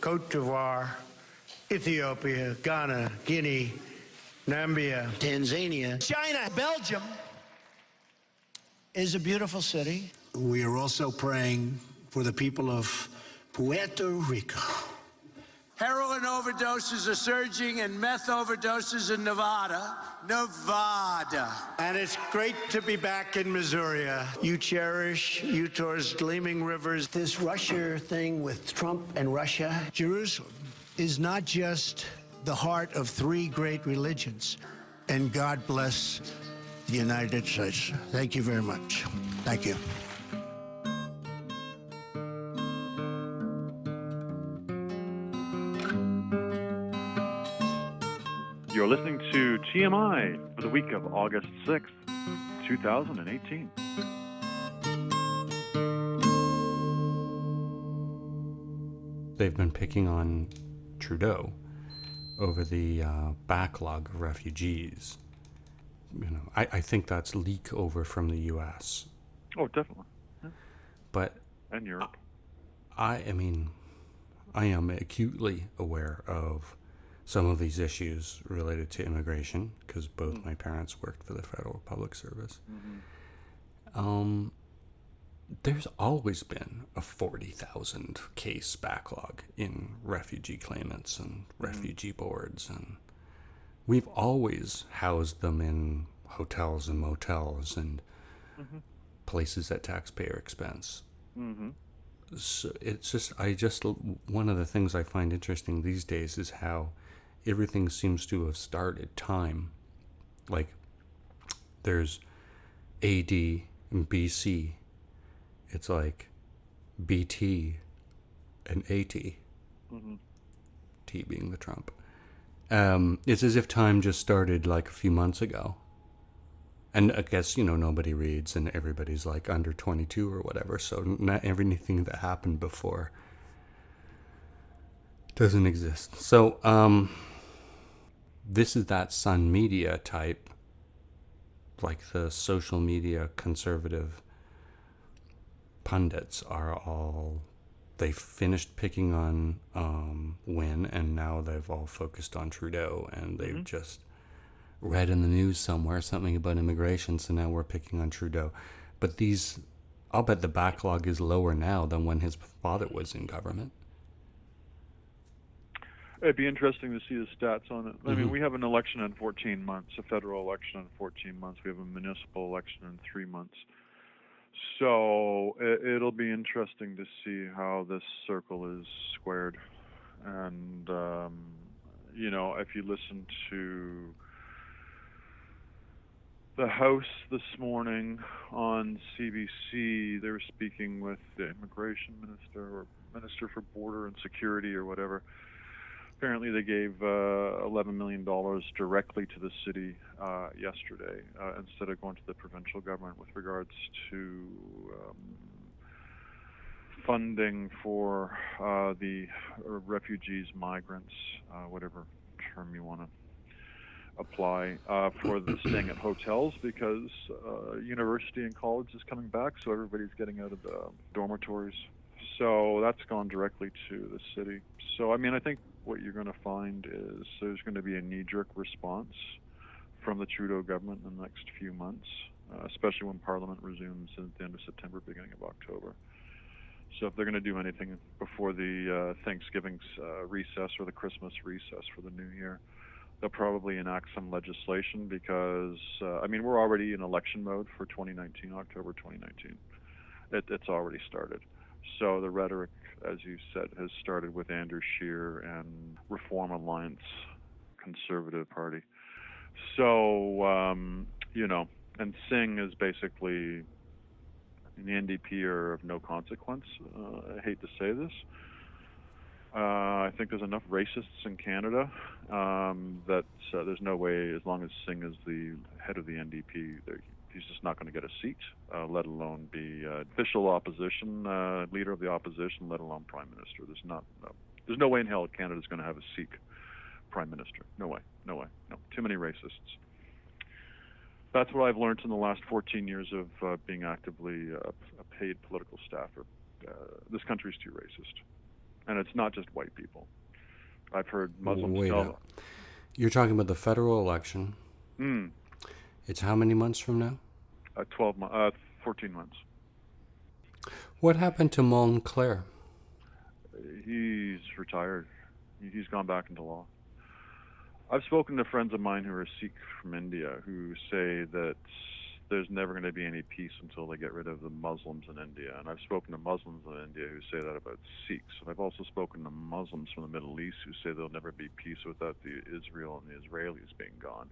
Cote d'Ivoire, Ethiopia, Ghana, Guinea, Nambia, Tanzania, China, Belgium is a beautiful city. We are also praying for the people of Puerto Rico. Heroin overdoses are surging and meth overdoses in Nevada. And it's great to be back in Missouri. You cherish Utah's gleaming rivers. This Russia thing with Trump and Russia. Jerusalem is not just the heart of three great religions. And God bless the United States. Thank you very much. Thank you. You're listening to TMI for the week of August 6th, 2018. They've been picking on Trudeau over the backlog of refugees. You know, I think that's leak over from the U.S. Oh, definitely. Yeah. But and Europe. I mean, I am acutely aware of some of these issues related to immigration, because both my parents worked for the Federal Public Service. There's always been a 40,000 case backlog in refugee claimants and refugee boards, and we've always housed them in hotels and motels and places at taxpayer expense. So it's just, one of the things I find interesting these days is how everything seems to have started time. Like, there's AD and BC. It's like BT and AT. T being the Trump. It's as if time just started like a few months ago. And I guess, nobody reads and everybody's like under 22 or whatever. So not everything that happened before doesn't exist. So, this is that Sun Media type, like the social media conservative pundits are all, they finished picking on Wynne, and now they've all focused on Trudeau, and they've just read in the news somewhere something about immigration, so now we're picking on Trudeau. But I'll bet the backlog is lower now than when his father was in government. It'd be interesting to see the stats on it. I mean, we have an election in 14 months, a federal election in 14 months. We have a municipal election in 3 months. So it'll be interesting to see how this circle is squared. And, if you listen to the House this morning on CBC, they were speaking with the immigration minister or minister for border and security or whatever. Apparently they gave $11 million directly to the city yesterday instead of going to the provincial government with regards to funding for the refugees, migrants, whatever term you want to apply, for the staying at hotels, because university and college is coming back, so everybody's getting out of the dormitories. So that's gone directly to the city. So, I mean, I think what you're going to find is there's going to be a knee-jerk response from the Trudeau government in the next few months, especially when Parliament resumes at the end of September, beginning of October. So if they're going to do anything before the Thanksgiving recess or the Christmas recess for the new year, they'll probably enact some legislation because, we're already in election mode for 2019, October 2019. It's already started. So the rhetoric, as you said, has started with Andrew Scheer and Reform Alliance Conservative Party. So, and Singh is basically, the NDP are of no consequence. I hate to say this. I think there's enough racists in Canada that there's no way, as long as Singh is the head of the NDP, he's just not going to get a seat, let alone be official opposition, leader of the opposition, let alone prime minister. There's no way in hell Canada's going to have a Sikh prime minister. No way. No. Too many racists. That's what I've learned in the last 14 years of being actively a paid political staffer. This country's too racist. And it's not just white people. I've heard Muslims Wait tell up. You're talking about the federal election. them. It's how many months from now? 14 months. What happened to Montclair? He's retired. He's gone back into law. I've spoken to friends of mine who are Sikh from India who say that there's never going to be any peace until they get rid of the Muslims in India. And I've spoken to Muslims in India who say that about Sikhs. And I've also spoken to Muslims from the Middle East who say there'll never be peace without the Israel and the Israelis being gone.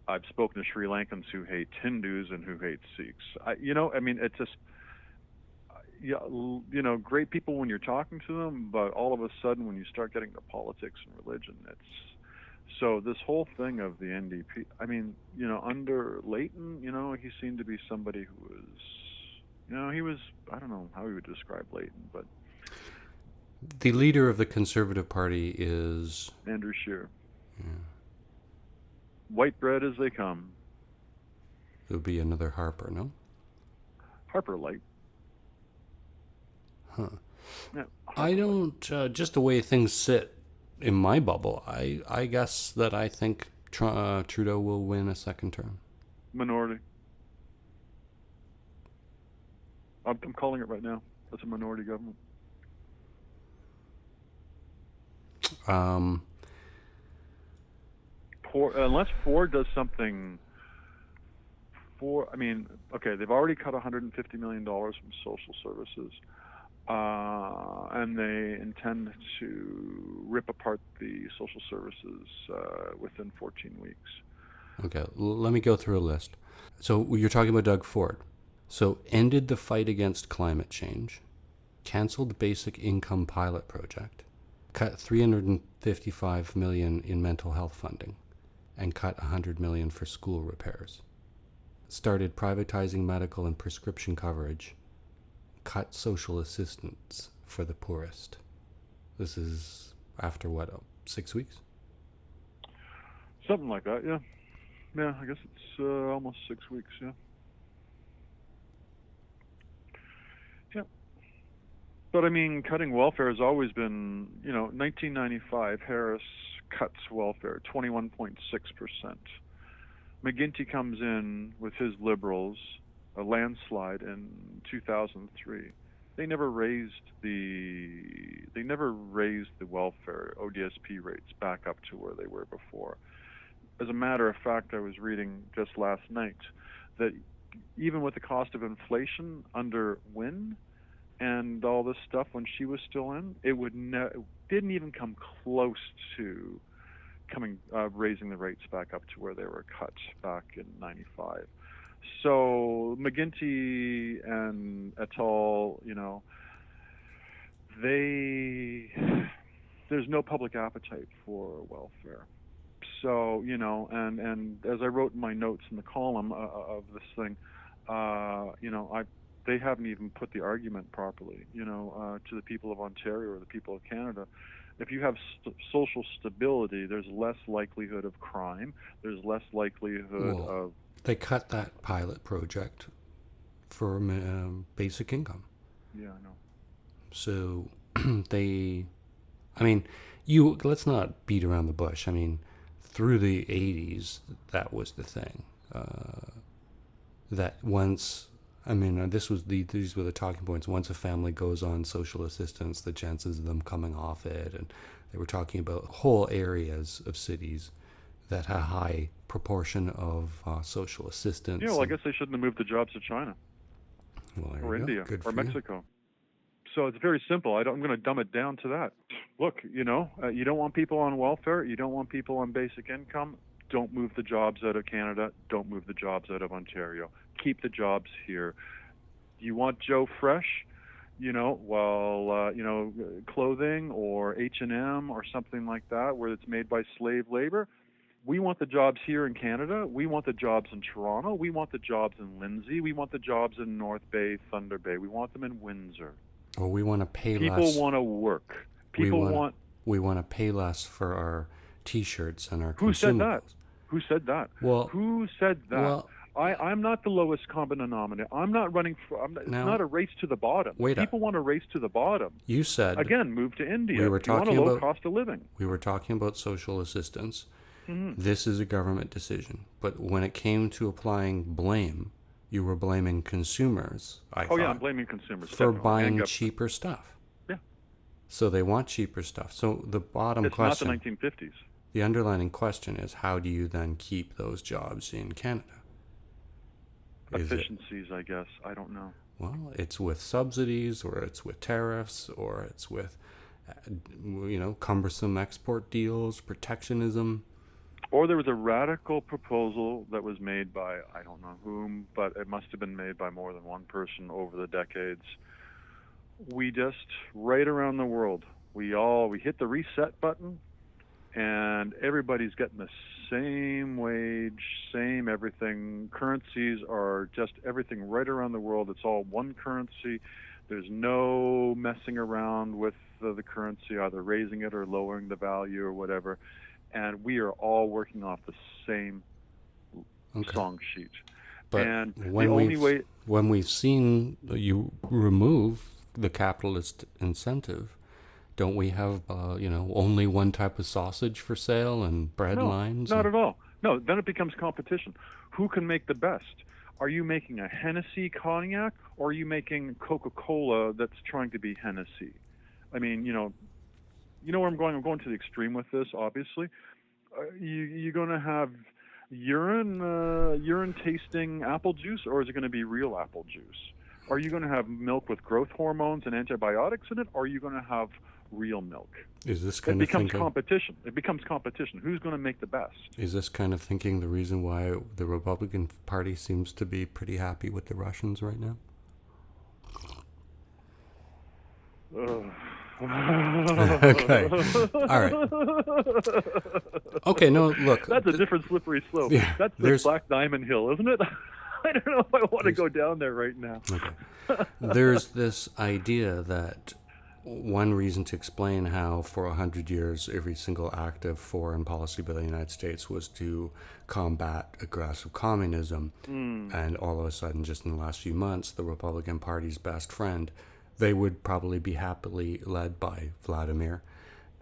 I've spoken to Sri Lankans who hate Hindus and who hate Sikhs. It's just, great people when you're talking to them, but all of a sudden when you start getting to politics and religion, so this whole thing of the NDP, under Leighton, he seemed to be somebody who was, I don't know how he would describe Leighton, but... The leader of the Conservative Party is... Andrew Scheer. Yeah. White bread as they come. It would be another Harper, no? Harper light. Huh. Yeah, I don't, just the way things sit in my bubble, I guess that I think Trudeau will win a second term. Minority. I'm calling it right now. That's a minority government. Unless Ford does something they've already cut $150 million from social services, and they intend to rip apart the social services within 14 weeks. Okay, let me go through a list. So you're talking about Doug Ford. So ended the fight against climate change, canceled basic income pilot project, cut $355 million in mental health funding, and cut $100 million for school repairs. Started privatizing medical and prescription coverage, cut social assistance for the poorest. This is after 6 weeks? Something like that, yeah. Yeah, I guess it's almost 6 weeks, yeah. Yeah. But cutting welfare has always been, 1995, Harris cuts welfare 21.6%. McGuinty comes in with his Liberals, a landslide in 2003. They never raised the welfare ODSP rates back up to where they were before. As a matter of fact, I was reading just last night that even with the cost of inflation under Wynne and all this stuff when she was still in, it didn't even come close to raising the rates back up to where they were cut back in 95. So McGuinty and et al., there's no public appetite for welfare. So, and as I wrote in my notes in the column of this thing, they haven't even put the argument properly, to the people of Ontario or the people of Canada. If you have social stability, there's less likelihood of crime. There's less likelihood of... They cut that pilot project for basic income. Yeah, I know. So let's not beat around the bush. Through the 80s, that was the thing. That once... these were the talking points. Once a family goes on social assistance, the chances of them coming off it, and they were talking about whole areas of cities that had a high proportion of social assistance. Yeah, well, I guess they shouldn't have moved the jobs to China or India or Mexico. So it's very simple. I'm going to dumb it down to that. Look, you don't want people on welfare. You don't want people on basic income. Don't move the jobs out of Canada. Don't move the jobs out of Ontario. Keep the jobs here. You want Joe Fresh, clothing or H&M or something like that where it's made by slave labor. We want the jobs here in Canada. We want the jobs in Toronto. We want the jobs in Lindsay. We want the jobs in North Bay, Thunder Bay. We want them in Windsor. Well, we want to pay less. People want to work. We want to pay less for our T-shirts and our consumables. Who said that? Well, who said that? Well, I'm not the lowest common denominator. I'm not running for. It's Now, not a race to the bottom. wait People want a race to the bottom. You said Again, move to India. we were If you want a talking low about cost of living. we were talking about social assistance. Mm-hmm. This is a government decision, but when it came to applying blame, you were blaming consumers. I thought, Yeah, I'm blaming consumers for definitely, and buying government. cheaper stuff. Yeah. So they want cheaper stuff. So the bottom It's question, not the 1950s. the underlining question is, how do you then keep those jobs in Canada? Is it, Efficiencies, I guess. I don't know. well, it's with subsidies, or it's with tariffs, or it's with, cumbersome export deals, protectionism. Or there was a radical proposal that was made by, I don't know whom, but it must have been made by more than one person over the decades. We just, right around the world, we hit the reset button, and everybody's getting the same wage, same everything. Currencies are just everything right around the world. It's all one currency. There's no messing around with the currency, either raising it or lowering the value or whatever. And we are all working off the same song sheet. But and when the only way when we've seen you remove the capitalist incentive, don't we have only one type of sausage for sale and bread lines? Not at all. No, then it becomes competition. Who can make the best? Are you making a Hennessy cognac, or are you making Coca-Cola that's trying to be Hennessy? I mean, you know where I'm going? I'm going to the extreme with this, obviously. You're going to have urine tasting apple juice, or is it going to be real apple juice? Are you going to have milk with growth hormones and antibiotics in it, or are you going to have real milk? Is this It becomes competition. It becomes competition. Who's going to make the best? Is this kind of thinking the reason why the Republican Party seems to be pretty happy with the Russians right now? Okay. All right. Okay, no, look. That's a different slippery slope. Yeah, That's the Black Diamond Hill, isn't it? I don't know if I want to go down there right now. Okay. There's this idea that one reason to explain how for 100 years every single active foreign policy by the United States was to combat aggressive communism, and all of a sudden, just in the last few months, the Republican Party's best friend, they would probably be happily led by Vladimir.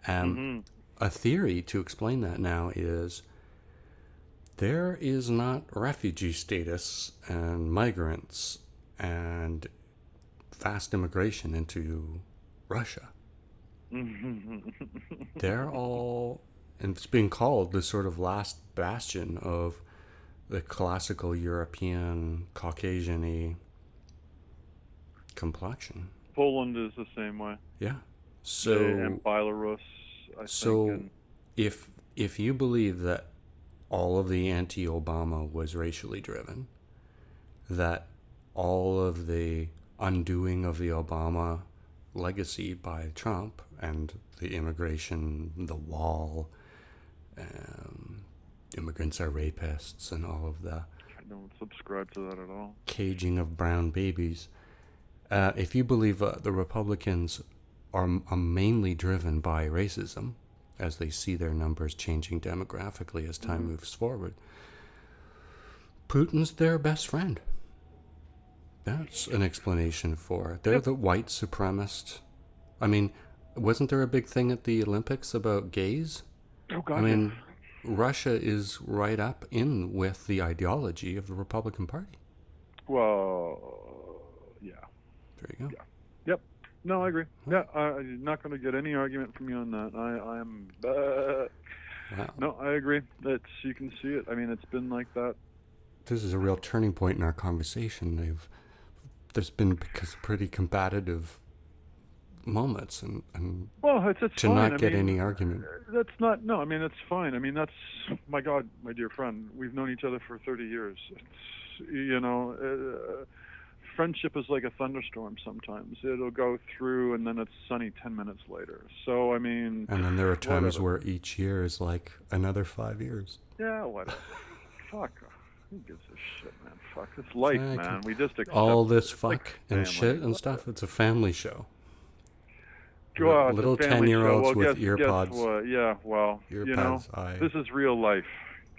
A theory to explain that now is there is not refugee status and migrants and fast immigration into Russia. They're all, and it's being called the sort of last bastion of the classical European, Caucasian-y complexion. Poland is the same way. Yeah. So, and Belarus, I think. If you believe that all of the anti-Obama was racially driven, that all of the undoing of the Obama legacy by Trump and the immigration, the wall, immigrants are rapists, and all of the I don't subscribe to that at all. caging of brown babies. If you believe the Republicans are mainly driven by racism, as they see their numbers changing demographically as time moves forward, Putin's their best friend. That's an explanation for it. They're the white supremacist. I mean, wasn't there a big thing at the Olympics about gays? Oh, God. I mean, Russia is right up in with the ideology of the Republican Party. Well, yeah. There you go. Yeah. Yep. No, I agree. Yeah, I'm not going to get any argument from you on that. I'm. Wow. No, I agree. You can see it. I mean, it's been like that. This is a real turning point in our conversation. There's been pretty combative moments, and well, it's to fine. not get any argument. That's not. No, I mean, that's fine. I mean, that's, my God, my dear friend. We've known each other for 30 years. Friendship is like a thunderstorm sometimes. It'll go through and then it's sunny 10 minutes later. So, I mean... And then there are times where each year is like another 5 years. Yeah, whatever. Fuck. Who gives a shit, man? Fuck. It's life, man. We just accept all this fuck like and shit and stuff. It's a family show. Well, little 10-year-olds with guess earpods. what? Yeah, well, Earpods, this is real life.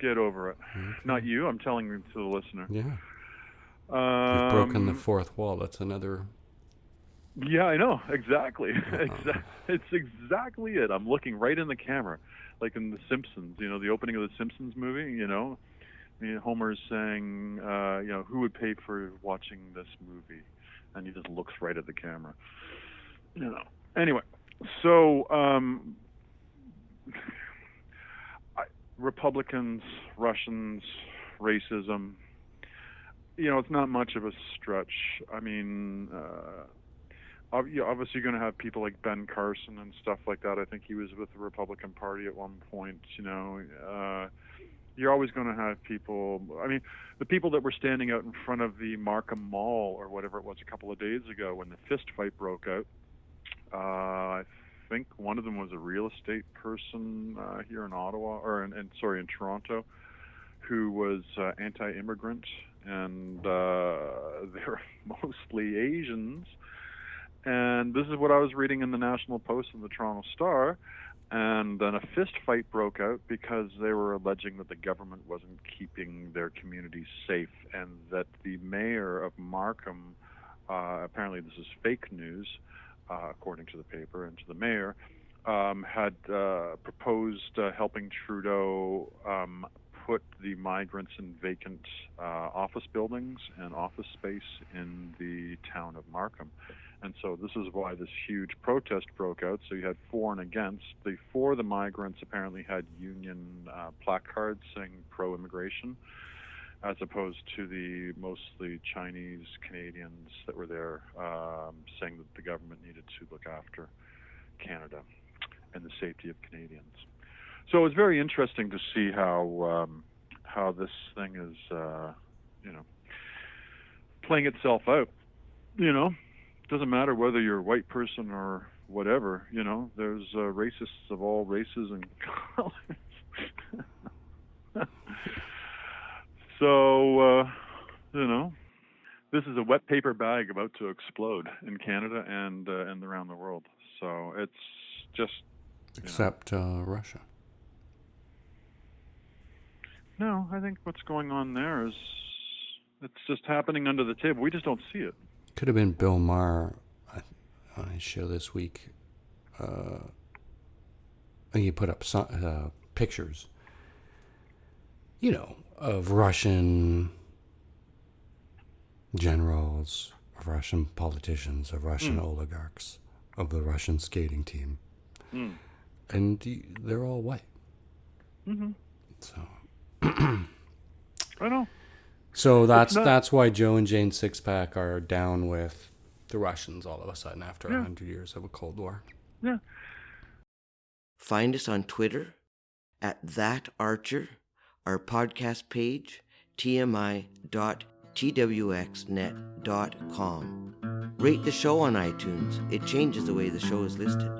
Get over it. Okay. Not you. I'm telling you to the listener. Yeah. You've broken the fourth wall. That's another. Yeah, I know. Exactly. It's exactly it. I'm looking right in the camera, like in The Simpsons. You know, the opening of the Simpsons movie. You know, Homer's saying, who would pay for watching this movie? And he just looks right at the camera. You know. Anyway, so Republicans, Russians, racism. You know, it's not much of a stretch. I mean, obviously you're going to have people like Ben Carson and stuff like that. I think he was with the Republican Party at one point. You know, you're always going to have people. I mean, the people that were standing out in front of the Markham Mall or whatever it was a couple of days ago when the fist fight broke out. I think one of them was a real estate person here in Ottawa, or in Toronto, who was anti-immigrant, and they're mostly Asians. And this is what I was reading in the National Post and the Toronto Star. And then a fist fight broke out because they were alleging that the government wasn't keeping their communities safe, and that the mayor of Markham, apparently this is fake news, according to the paper and to the mayor, had proposed helping Trudeau put the migrants in vacant office buildings and office space in the town of Markham. And so this is why this huge protest broke out. So you had for and against. The for the migrants apparently had union placards saying pro-immigration, as opposed to the mostly Chinese Canadians that were there saying that the government needed to look after Canada and the safety of Canadians. So it was very interesting to see how this thing is, playing itself out. You know, doesn't matter whether you're a white person or whatever. You know, there's racists of all races and colors. So, this is a wet paper bag about to explode in Canada and around the world. So it's just Except Russia. No, I think what's going on there is it's just happening under the table. We just don't see it. Could have been Bill Maher on his show this week. He put up pictures, of Russian generals, of Russian politicians, of Russian oligarchs, of the Russian skating team. And they're all white. Mm-hmm. So I know. So that's why Joe and Jane Sixpack are down with the Russians all of a sudden after 100 years of a Cold War. Yeah. Find us on Twitter @ThatArcher, our podcast page, tmi.twxnet.com. Rate the show on iTunes. It changes the way the show is listed.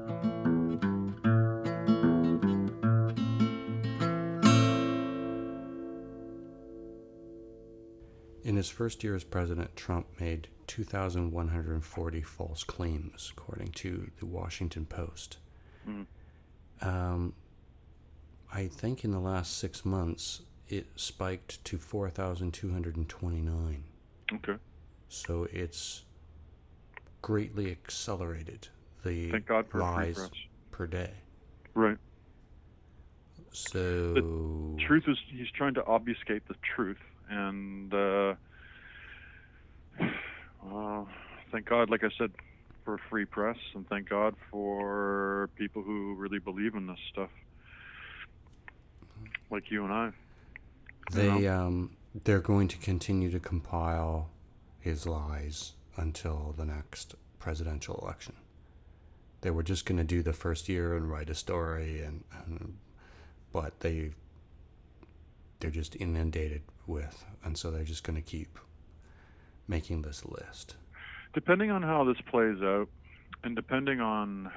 In his first year as president, Trump made 2,140 false claims, according to the Washington Post. I think in the last 6 months, it spiked to 4,229. Okay. So it's greatly accelerated the Thank God for lies free press. per day. Right. So the truth is, he's trying to obfuscate the truth, and thank God, like I said, for free press, and thank God for people who really believe in this stuff, like you and I. They're going to continue to compile his lies until the next presidential election. They were just going to do the first year and write a story, but they're just inundated with, and so they're just going to keep making this list. Depending on how this plays out, and depending on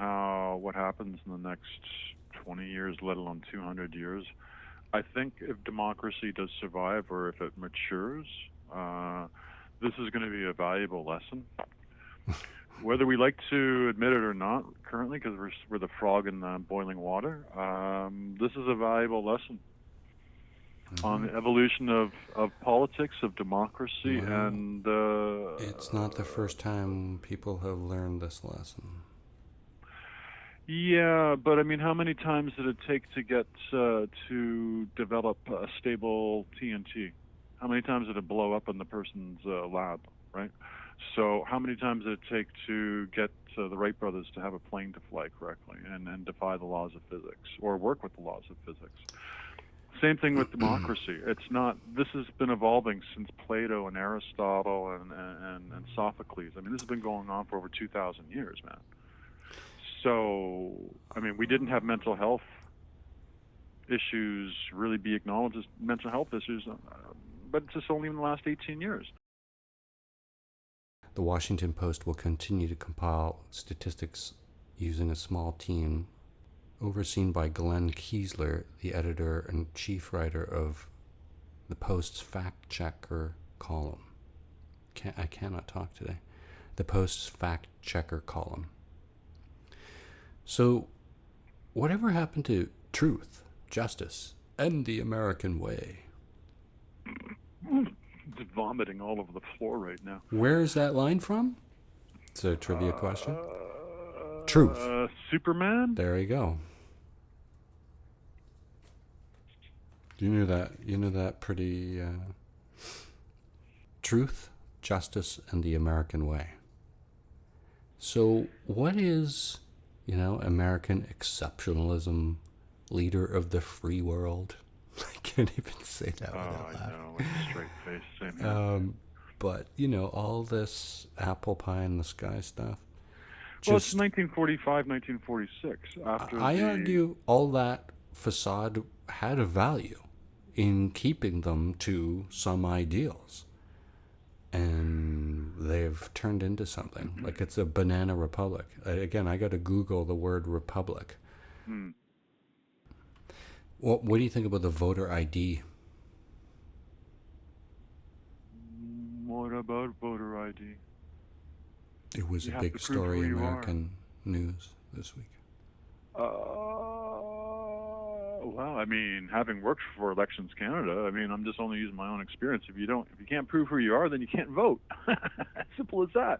what happens in the next 20 years, let alone 200 years, I think if democracy does survive, or if it matures, this is going to be a valuable lesson. Whether we like to admit it or not currently, because we're the frog in the boiling water, this is a valuable lesson. on the evolution of politics, of democracy, Well, and it's not the first time people have learned this lesson. yeah, but I mean, how many times did it take to get to develop a stable TNT? How many times did it blow up in the person's lab, right? So how many times did it take to get the Wright brothers to have a plane to fly correctly and defy the laws of physics or work with the laws of physics? Same thing with democracy. It's not. This has been evolving since Plato and Aristotle and Sophocles. I mean, this has been going on for over 2,000 years, man. So, I mean, we didn't have mental health issues really be acknowledged as mental health issues, but it's just only in the last 18 years. The Washington Post will continue to compile statistics using a small team overseen by Glenn Kiesler, the editor and chief writer of the Post's fact checker column. I cannot talk today. The Post's fact checker column. So, whatever happened to truth, justice, and the American way? Just vomiting all over the floor right now. Where is that line from? It's a trivia question. Truth. Superman? There you go. You knew that. You knew that pretty. Truth, justice, and the American way. So, what is, American exceptionalism, leader of the free world? I can't even say that without laughing. I know, with a straight face. Same here. But, all this apple pie in the sky stuff. Well, it's 1945, 1946. I argue all that facade had a value in keeping them to some ideals. And they've turned into something. Like it's a banana republic. Again, I got to Google the word republic. What do you think about the voter ID? What about voter ID? It was You a have big to prove story in who you American news this week. Well, I mean, having worked for Elections Canada, I mean, I'm just only using my own experience. If you can't prove who you are, then you can't vote. Simple as that.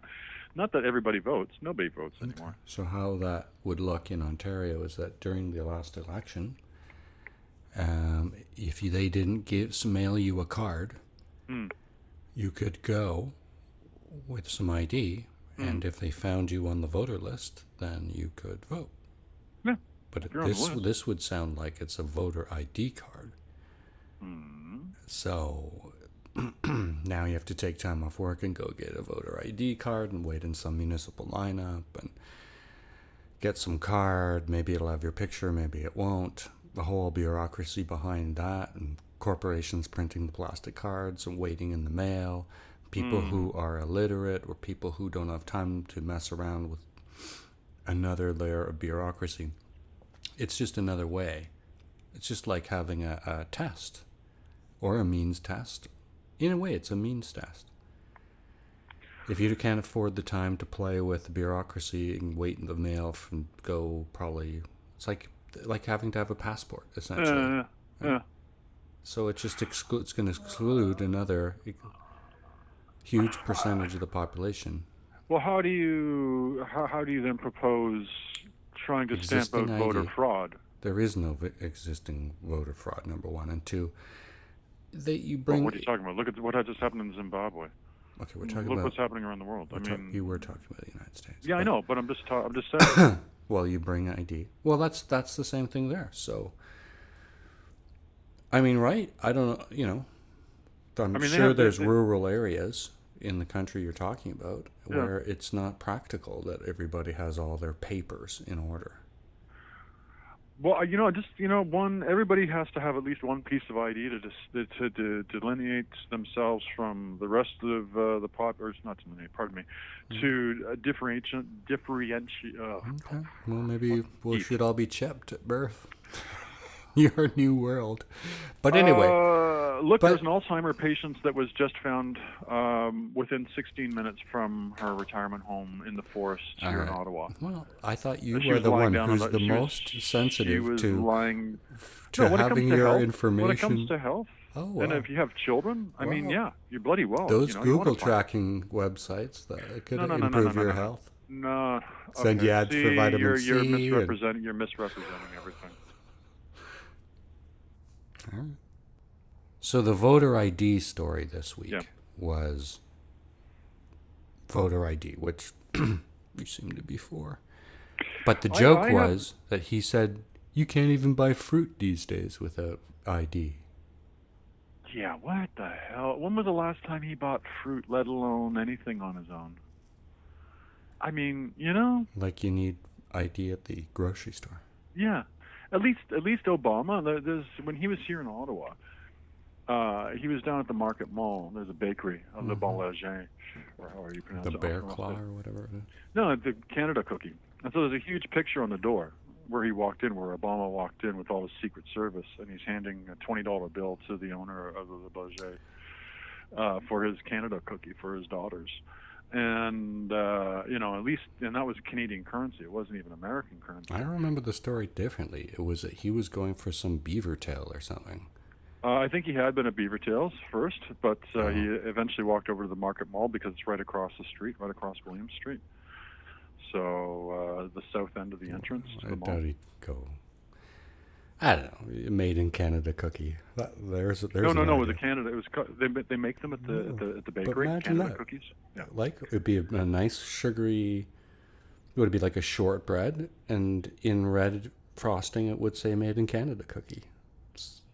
Not that everybody votes. Nobody votes anymore. So how that would look in Ontario is that during the last election, if they didn't mail you a card, you could go with some ID, and if they found you on the voter list, then you could vote. Yeah. But this would sound like it's a voter ID card. So now you have to take time off work and go get a voter ID card and wait in some municipal lineup and get some card. Maybe it'll have your picture, maybe it won't. The whole bureaucracy behind that, and corporations printing the plastic cards and waiting in the mail. People who are illiterate or people who don't have time to mess around with another layer of bureaucracy. It's just another way. It's just like having a test or a means test. In a way, it's a means test. If you can't afford the time to play with the bureaucracy and wait in the mail and go probably, it's like having to have a passport, essentially. Yeah. So it's just it's going to exclude another huge percentage of the population. Well, how do you then propose trying to stamp out voter fraud? There is no existing voter fraud, number one. And two, what are you talking about? Look at what had just happened in Zimbabwe. Okay, we're talking Look what's happening around the world. You were talking about the United States. Yeah, I know, but I'm just saying. Well, you bring ID. Well, that's the same thing there. So, I mean, right? I don't know. I'm sure there's rural areas in the country you're talking about where it's not practical that everybody has all their papers in order. Well, everybody has to have at least one piece of ID to delineate themselves from the rest of the to differentiate. Okay. Well, maybe we should all be chipped at birth. Your new world. But anyway. Look, there's an Alzheimer patient that was just found within 16 minutes from her retirement home in the forest here in Ottawa. Well, I thought you She were was the lying one down who's on the she was- most sensitive she was to lying, to when it having comes to your health, information. When it comes to health, Oh, and wow. if you have children, I mean, Wow. yeah, you're bloody well. Those you Google wanna find- tracking websites that could No, improve your no. health. No. Send you ads for vitamin you're C and- misrepresenting. You're misrepresenting everything. All right. So the voter ID story this week was voter ID, which we seem to be for. But the joke was that he said you can't even buy fruit these days without ID. Yeah, what the hell? When was the last time he bought fruit, let alone anything on his own? I mean, Like you need ID at the grocery store. Yeah, at least Obama. When he was here in Ottawa, he was down at the Market Mall. There's a bakery, Le Bon Lager, or however you pronounce The it. bear claw or whatever it is. No, the Canada cookie. And so there's a huge picture on the door where he walked in, where Obama walked in with all his Secret Service, and he's handing a $20 bill to the owner of the Le Bon for his Canada cookie for his daughters. And at least, and that was Canadian currency. It wasn't even American currency. I remember the story differently. It was that he was going for some beaver tail or something. I think he had been at Beaver Tails first, but he eventually walked over to the Market Mall because it's right across the street, right across Williams Street. So the south end of the entrance to the mall. I doubt he'd go. I don't know. Made in Canada cookie. There's No. an It was idea. a Canada. It was they make them at the bakery. imagine Canada that. cookies. Yeah. Like it'd be a nice sugary. It would be like a shortbread, and in red frosting, it would say "Made in Canada" cookie.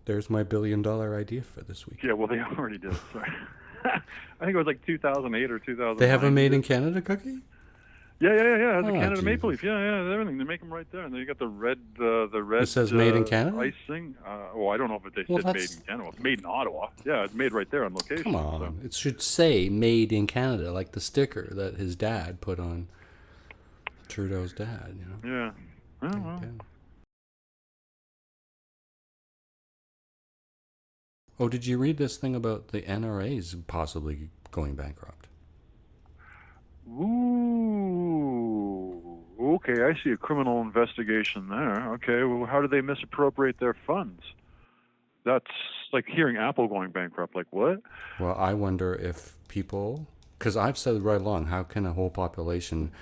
There's my $1 billion idea for this week. Yeah. Well, they already did. Sorry. I think it was like 2008 or 2009. They have a Made in Canada cookie. Yeah. It has a Oh, Canada maple Jesus. leaf. Yeah, everything. They make them right there, and then you got the red. It says Made in Canada? icing. I don't know if they said Made in Canada. It's made in Ottawa. Yeah, it's made right there on location. Come on, So. it should say "Made in Canada," like the sticker that his dad put on Trudeau's dad. Yeah. Well. Okay. Oh, did you read this thing about the NRA's possibly going bankrupt? Ooh. Okay, I see a criminal investigation there. Okay, well, how do they misappropriate their funds? That's like hearing Apple going bankrupt. Like, what? Well, I wonder if people, because I've said right along, how can a whole population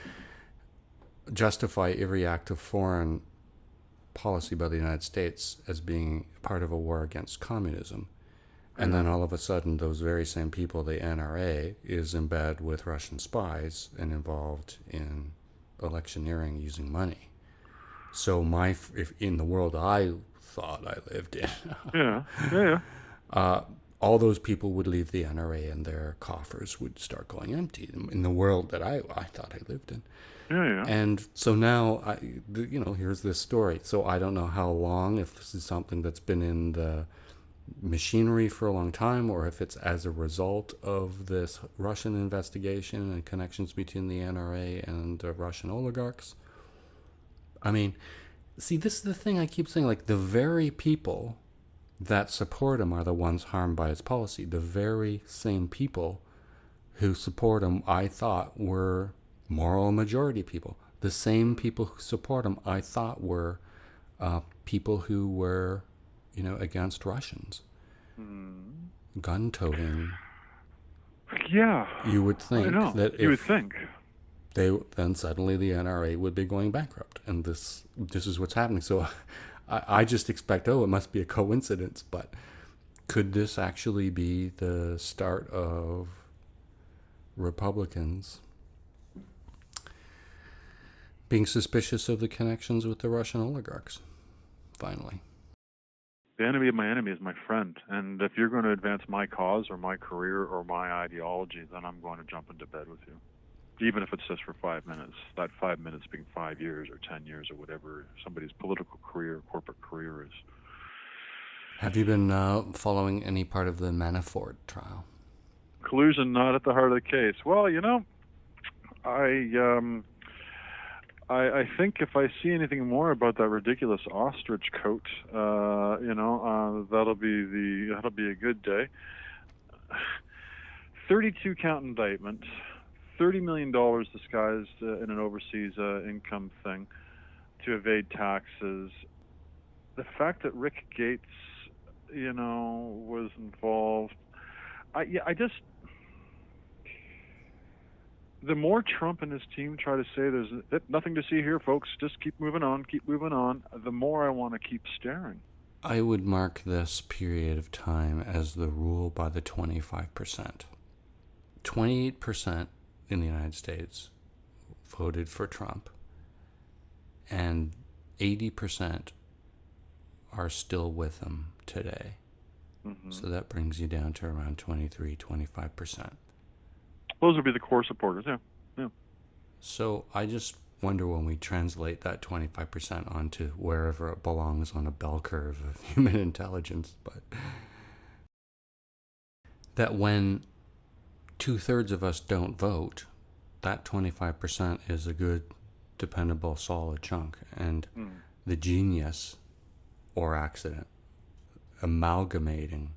justify every act of foreign policy by the United States as being part of a war against communism? And then all of a sudden, those very same people, the NRA, is in bed with Russian spies and involved in electioneering using money. So if in the world I thought I lived in, Yeah. all those people would leave the NRA and their coffers would start going empty in the world that I thought I lived in. Yeah. And so now, here's this story. So I don't know how long, if this is something that's been in the machinery for a long time, or if it's as a result of this Russian investigation and connections between the NRA and Russian oligarchs. I mean, see, this is the thing I keep saying, like the very people that support him are the ones harmed by his policy. The very same people who support him, I thought, were moral majority people. The same people who support him, I thought, were people who were against Russians. Gun-toting. Yeah. You would think that if you would think. then suddenly the NRA would be going bankrupt, and this is what's happening. So I just expect, it must be a coincidence, but could this actually be the start of Republicans being suspicious of the connections with the Russian oligarchs, finally? The enemy of my enemy is my friend. And if you're going to advance my cause or my career or my ideology, then I'm going to jump into bed with you. Even if it's just for 5 minutes. That 5 minutes being 5 years or 10 years or whatever somebody's political career, corporate career is. Have you been following any part of the Manafort trial? Collusion not at the heart of the case. Well, I think if I see anything more about that ridiculous ostrich coat, that'll be a good day. 32 count indictment, $30 million disguised in an overseas income thing to evade taxes. The fact that Rick Gates, was involved. The more Trump and his team try to say there's nothing to see here, folks, just keep moving on, the more I want to keep staring. I would mark this period of time as the rule by the 25%. 28% in the United States voted for Trump, and 80% are still with him today. Mm-hmm. So that brings you down to around 25%. Those would be the core supporters, yeah. So I just wonder when we translate that 25% onto wherever it belongs on a bell curve of human intelligence, but that when 2/3 of us don't vote, that 25% is a good, dependable, solid chunk. And the genius or accident amalgamating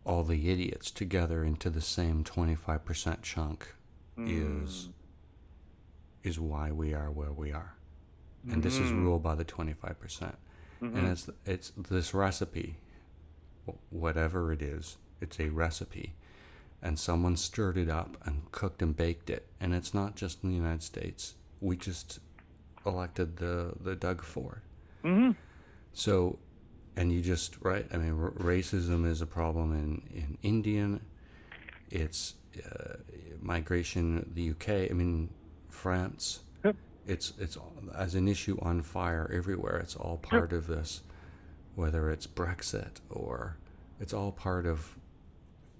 all the idiots together into the same 25% chunk is why we are where we are. And this is ruled by the 25%. And it's this recipe, whatever it is, it's a recipe. And someone stirred it up and cooked and baked it. And it's not just in the United States. We just elected the Doug Ford. Mm-hmm. So, and you just, right, I mean, racism is a problem in India. It's migration, the UK, I mean, France. Yep. It's as an issue on fire everywhere. It's all part of this, whether it's Brexit or it's all part of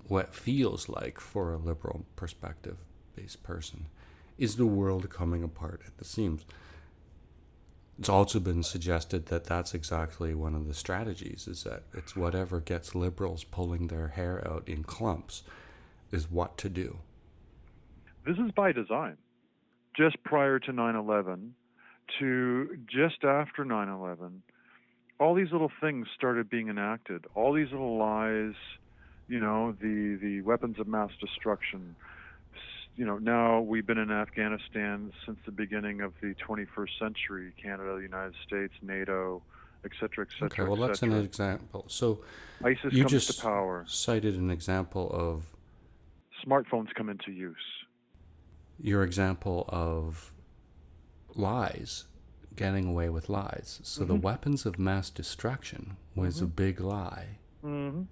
what feels like, for a liberal perspective-based person, is the world coming apart at the seams. It's also been suggested that that's exactly one of the strategies, is that it's whatever gets liberals pulling their hair out in clumps is what to do. This is by design. Just prior to 9/11 to just after 9/11, all these little things started being enacted. All these little lies, the weapons of mass destruction. Now we've been in Afghanistan since the beginning of the 21st century, Canada, the United States, NATO, et cetera, et cetera. Okay, well, that's an example. So ISIS you comes just to power. Cited an example of... Smartphones come into use. Your example of lies, getting away with lies. So the weapons of mass destruction was a big lie. Mm-hmm.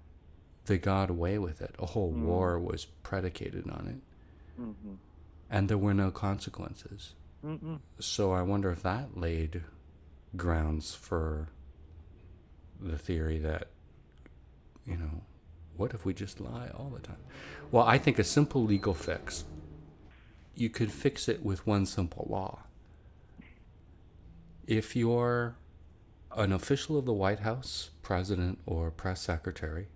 They got away with it. A whole war was predicated on it. Mm-hmm. And there were no consequences. Mm-hmm. So I wonder if that laid grounds for the theory that, what if we just lie all the time? Well, I think a simple legal fix, you could fix it with one simple law. If you're an official of the White House, president or press secretary,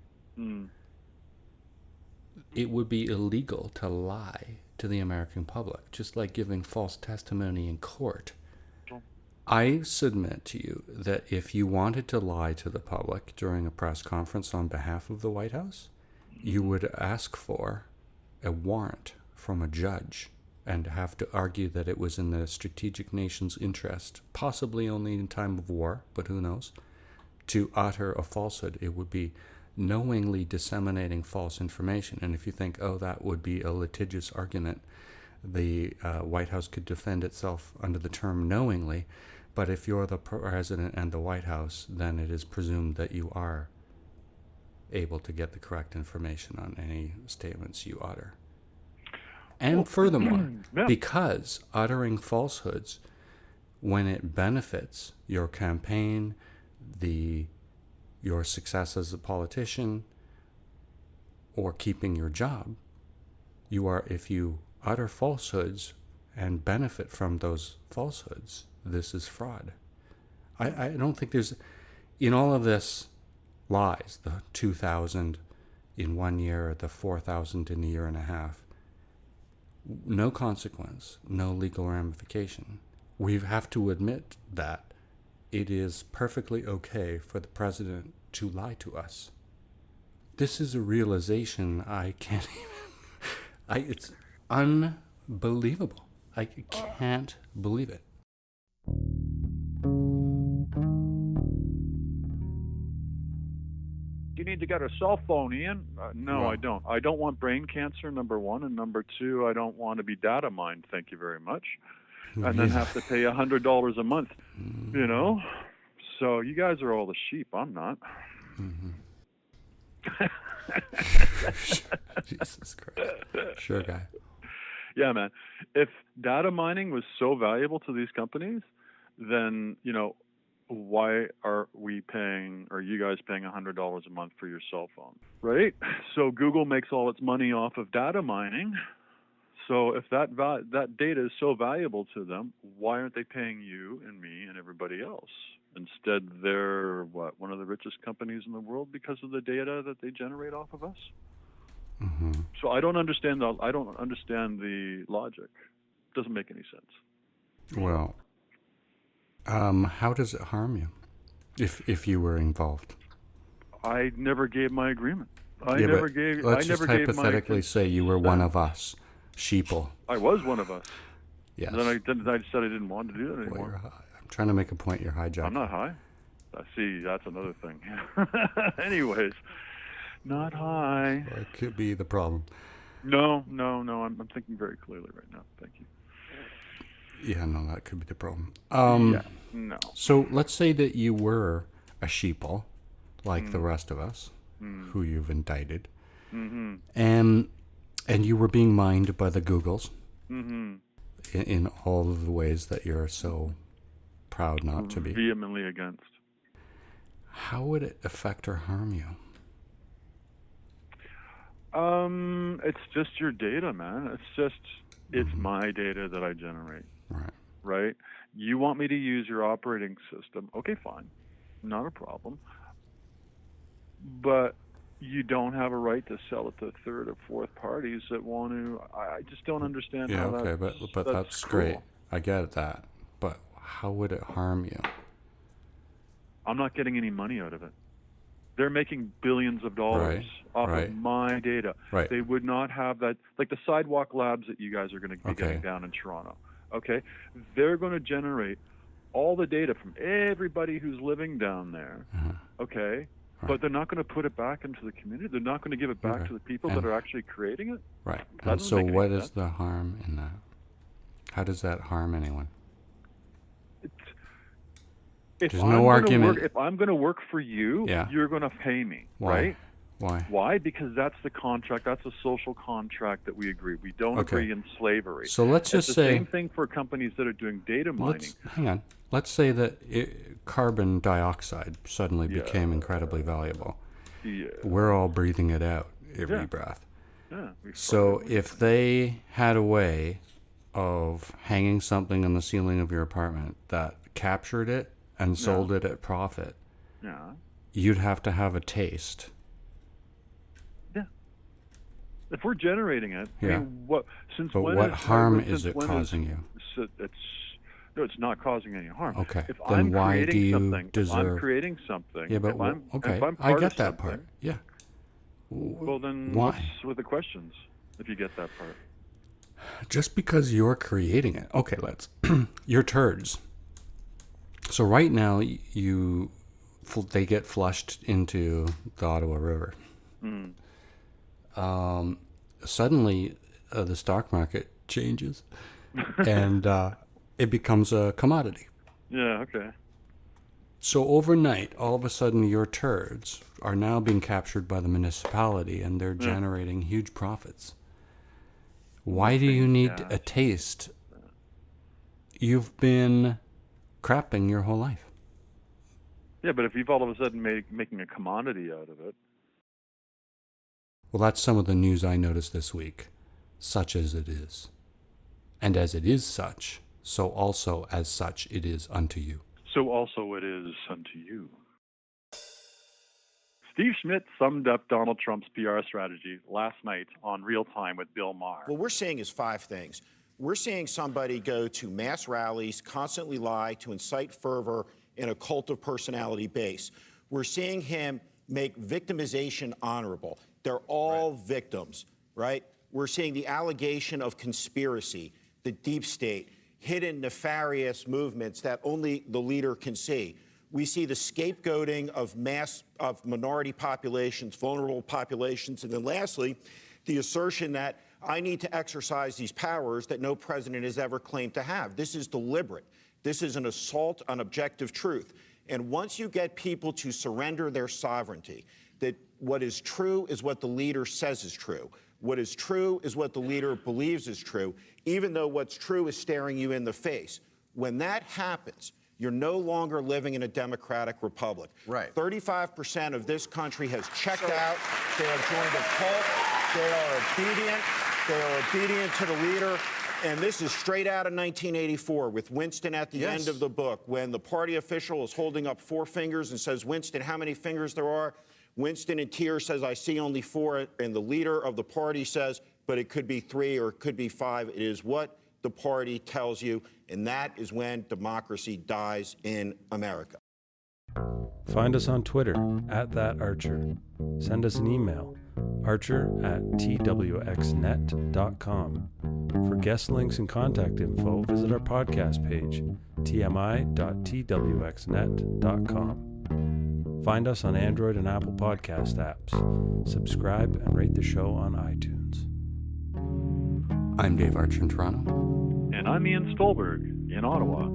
it would be illegal to lie to the American public, just like giving false testimony in court. I submit to you that if you wanted to lie to the public during a press conference on behalf of the White House, you would ask for a warrant from a judge and have to argue that it was in the strategic nation's interest, possibly only in time of war, but who knows, to utter a falsehood. It would be knowingly disseminating false information. And if you think, that would be a litigious argument, the White House could defend itself under the term knowingly. But if you're the president and the White House, then it is presumed that you are able to get the correct information on any statements you utter. And furthermore, because uttering falsehoods, when it benefits your campaign, your success as a politician, or keeping your job, if you utter falsehoods and benefit from those falsehoods, this is fraud. I don't think there's, in all of this lies, the 2,000 in 1 year, the 4,000 in a year and a half, no consequence, no legal ramification. we have to admit that it is perfectly okay for the president to lie to us. This is a realization I can't even... it's unbelievable. I can't believe it. You need to get a cell phone, Ian. No, Well- I don't. I don't want brain cancer, number one. And number two, I don't want to be data mined, thank you very much. And then have to pay $100 a month, you know? So you guys are all the sheep. I'm not. Jesus Christ. Sure, guy. Yeah, man. If data mining was so valuable to these companies, then, you know, why are we paying, or you guys paying $100 a month for your cell phone, right? So Google makes all its money off of data mining. So if that data is so valuable to them, why aren't they paying you and me and everybody else? Instead, they're one of the richest companies in the world because of the data that they generate off of us. Mm-hmm. So I don't understand the logic. It doesn't make any sense. Well, how does it harm you if you were involved? I never gave my agreement. Let's just hypothetically say you were one of us, sheeple. I was one of us. Yes. Then I said I didn't want to do that Well, anymore. I'm trying to make a point. You're hijacking. I'm not high. See, that's another thing. Anyways, not high. Well, it could be the problem. No. I'm thinking very clearly right now. Thank you. Yeah, no, that could be the problem. Yeah. No. So let's say that you were a sheeple, like the rest of us, who you've indicted, and you were being mined by the Googles in all of the ways that you're so proud not to be. Vehemently against. How would it affect or harm you? It's just your data, man. It's my data that I generate. Right. Right? You want me to use your operating system. Okay, fine. Not a problem. But you don't have a right to sell it to third or fourth parties that want to. I just don't understand Yeah, how okay, but that's cool. great. I get that. But how would it harm you? I'm not getting any money out of it. They're making billions of dollars off of my data. Right. They would not have that, like the sidewalk labs that you guys are going to be Okay. getting down in Toronto. Okay? They're going to generate all the data from everybody who's living down there. Okay? But they're not going to put it back into the community. They're not going to give it back to the people that are actually creating it. Right. That And doesn't so make any what sense. is the harm in that? How does that harm anyone? If There's I'm no gonna argument. if I'm going to work for you, Yeah. you're going to pay me, Why? right? Why? Why? Because that's the contract. That's a social contract that we agree. We don't Okay. agree in slavery. So let's It's just the say... same thing for companies that are doing data mining. Hang on. Let's say that carbon dioxide suddenly became incredibly valuable. Yeah. We're all breathing it out every Yeah. breath. Yeah. So if they had a way of hanging something on the ceiling of your apartment that captured it and sold it at profit, Yeah. you'd have to have a taste. Yeah. If we're generating it, I Yeah. mean, what? Since But when what is harm since is it when causing you? It's not causing any harm. Okay. If Then I'm why creating do you something, if I'm deserve... creating something, Yeah, but if I'm, okay, if I'm I part get of that something, part. Yeah. Well, then Why? what's with the questions? If you get that part. Just because you're creating it. Okay, let's. You're turds. So right now, they get flushed into the Ottawa River. Suddenly, the stock market changes, and it becomes a commodity. Yeah. Okay. So overnight, all of a sudden, your turds are now being captured by the municipality, and they're generating huge profits. Why do you need a taste? You've been crapping your whole life. Yeah, but if you've all of a sudden making a commodity out of it. Well, that's some of the news I noticed this week, such as it is. And as it is such, so also as such it is unto you. So also it is unto you. Steve Schmidt summed up Donald Trump's PR strategy last night on Real Time with Bill Maher. What we're saying is 5 things. We're seeing somebody go to mass rallies, constantly lie, to incite fervor in a cult of personality base. We're seeing him make victimization honorable. They're all victims, right? We're seeing the allegation of conspiracy, the deep state, hidden nefarious movements that only the leader can see. We see the scapegoating of minority populations, vulnerable populations, and then lastly, the assertion that I need to exercise these powers that no president has ever claimed to have. This is deliberate. This is an assault on objective truth. And once you get people to surrender their sovereignty, that what is true is what the leader says is true. What is true is what the leader believes is true, even though what's true is staring you in the face. When that happens, you're no longer living in a democratic republic. Right. 35% of this country has checked out. They have joined a cult. They are obedient. They are obedient to the leader. And this is straight out of 1984 with Winston at the end of the book, when the party official is holding up 4 fingers and says, Winston, how many fingers there are? Winston in tears says, I see only 4. And the leader of the party says, but it could be 3 or it could be 5. It is what the party tells you. And that is when democracy dies in America. Find us on Twitter @thatarcher. Send us an email, archer@twxnet.com. For guest links and contact info, visit our podcast page, tmi.twxnet.com. Find us on Android and Apple Podcast apps. Subscribe and rate the show on iTunes. I'm Dave Archer in Toronto. And I'm Ian Stolberg in Ottawa.